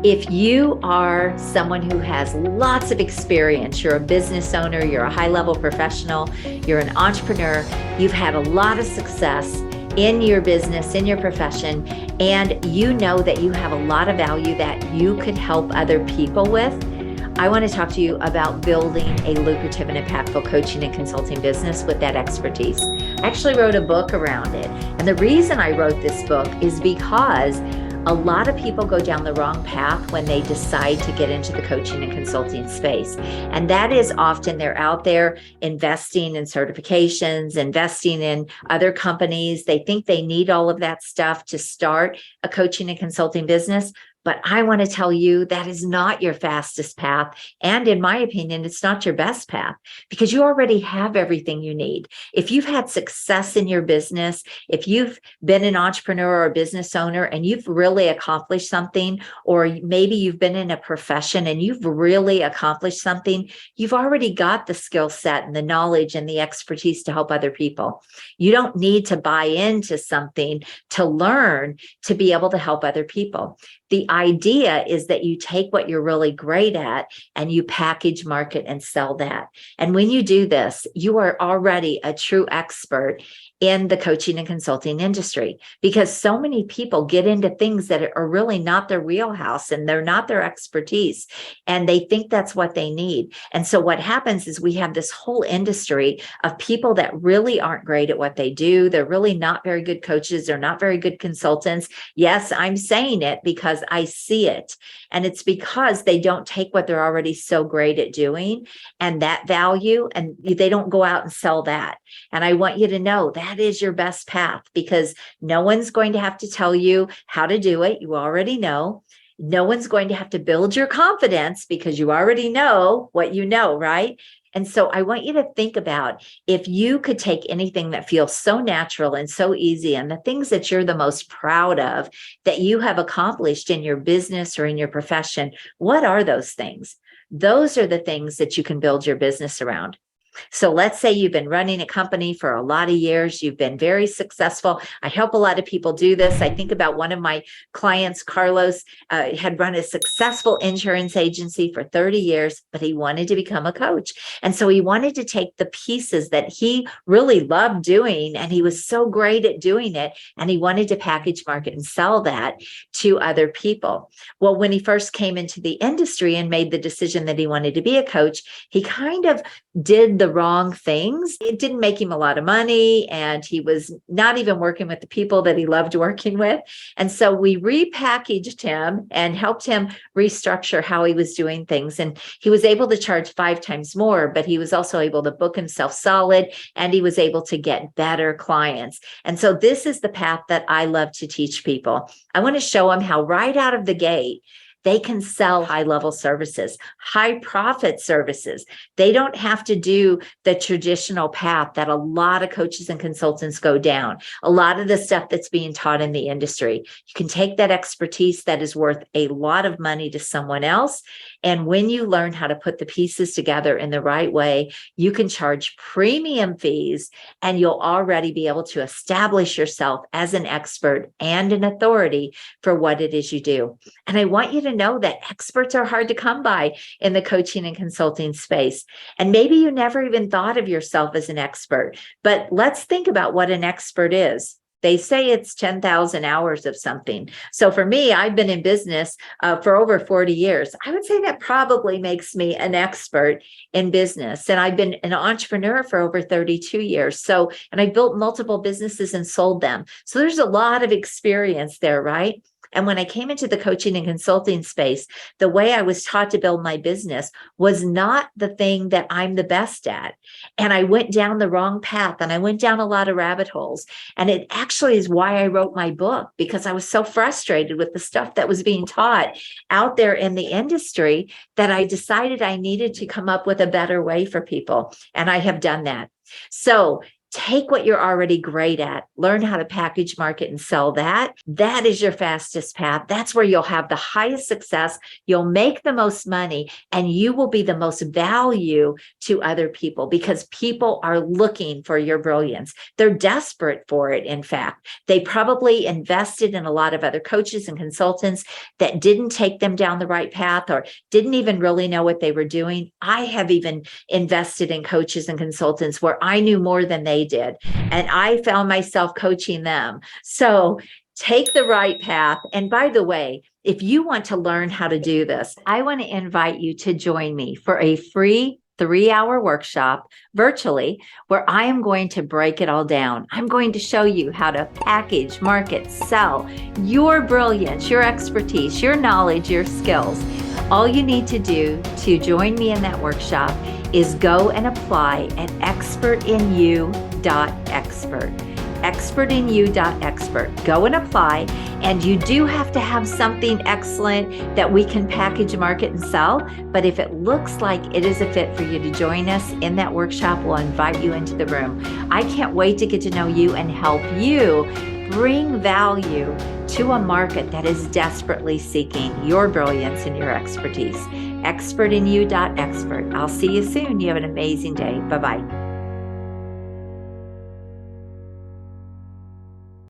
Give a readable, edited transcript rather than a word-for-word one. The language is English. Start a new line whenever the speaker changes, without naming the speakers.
If you are someone who has lots of experience, you're a business owner, you're a high-level professional, you're an entrepreneur, you've had a lot of success in your business, in your profession, and you know that you have a lot of value that you could help other people with, I want to talk to you about building a lucrative and impactful coaching and consulting business with that expertise. I actually wrote a book around it. And the reason I wrote this book is because a lot of people go down the wrong path when they decide to get into the coaching and consulting space. And that is often they're out there investing in certifications, investing in other companies. They think they need all of that stuff to start a coaching and consulting business. But I want to tell you that is not your fastest path. And in my opinion, it's not your best path because you already have everything you need. If you've had success in your business, if you've been an entrepreneur or a business owner and you've really accomplished something, or maybe you've been in a profession and you've really accomplished something, you've already got the skill set and the knowledge and the expertise to help other people. You don't need to buy into something to learn to be able to help other people. The idea is that you take what you're really great at and you package, market, and sell that. And when you do this, you are already a true expert in the coaching and consulting industry, because so many people get into things that are really not their wheelhouse and they're not their expertise, and they think that's what they need. And so what happens is we have this whole industry of people that really aren't great at what they do. They're really not very good coaches. They're not very good consultants. Yes, I'm saying it because I see it. And it's because they don't take what they're already so great at doing and that value, and they don't go out and sell that. And I want you to know that is your best path, because no one's going to have to tell you how to do it. You already know. No one's going to have to build your confidence because you already know what you know, right? And so I want you to think about, if you could take anything that feels so natural and so easy, and the things that you're the most proud of that you have accomplished in your business or in your profession, what are those things? Those are the things that you can build your business around. So let's say you've been running a company for a lot of years. You've been very successful. I help a lot of people do this. I think about one of my clients, Carlos, had run a successful insurance agency for 30 years, but he wanted to become a coach. And so he wanted to take the pieces that he really loved doing, and he was so great at doing it, and he wanted to package, market, and sell that to other people. Well, when he first came into the industry and made the decision that he wanted to be a coach, he kind of did the wrong things. It didn't make him a lot of money, and he was not even working with the people that he loved working with. And so we repackaged him and helped him restructure how he was doing things. And he was able to charge 5 times more, but he was also able to book himself solid, and he was able to get better clients. And so this is the path that I love to teach people. I want to show them how right out of the gate, they can sell high-level services, high-profit services. They don't have to do the traditional path that a lot of coaches and consultants go down. A lot of the stuff that's being taught in the industry. You can take that expertise that is worth a lot of money to someone else. And when you learn how to put the pieces together in the right way, you can charge premium fees, and you'll already be able to establish yourself as an expert and an authority for what it is you do. And I want you to know that experts are hard to come by in the coaching and consulting space. And maybe you never even thought of yourself as an expert, but let's think about what an expert is. They say it's 10,000 hours of something. So for me, I've been in business for over 40 years. I would say that probably makes me an expert in business. And I've been an entrepreneur for over 32 years. So, and I built multiple businesses and sold them. So there's a lot of experience there, right? And when I came into the coaching and consulting space, the way I was taught to build my business was not the thing that I'm the best at. And I went down the wrong path, and I went down a lot of rabbit holes. And it actually is why I wrote my book, because I was so frustrated with the stuff that was being taught out there in the industry that I decided I needed to come up with a better way for people. And I have done that. So Take what you're already great at, learn how to package, market, and sell that. That is your fastest path. That's where you'll have the highest success. You'll make the most money, and you will be the most value to other people because people are looking for your brilliance. They're desperate for it. In fact, they probably invested in a lot of other coaches and consultants that didn't take them down the right path or didn't even really know what they were doing. I have even invested in coaches and consultants where I knew more than they did, and I found myself coaching them. So take the right path. And by the way, if you want to learn how to do this, I want to invite you to join me for a free 3-hour workshop virtually where I am going to break it all down. I'm going to show you how to package, market, sell your brilliance, your expertise, your knowledge, your skills. All you need to do to join me in that workshop is go and apply at expertinu.expert. expertinu.expert. Go and apply, and you do have to have something excellent that we can package, market, and sell. But if it looks like it is a fit for you to join us in that workshop, we'll invite you into the room. I can't wait to get to know you and help you bring value to a market that is desperately seeking your brilliance and your expertise. expertinu.expert. I'll see you soon. You have an amazing day. Bye-bye.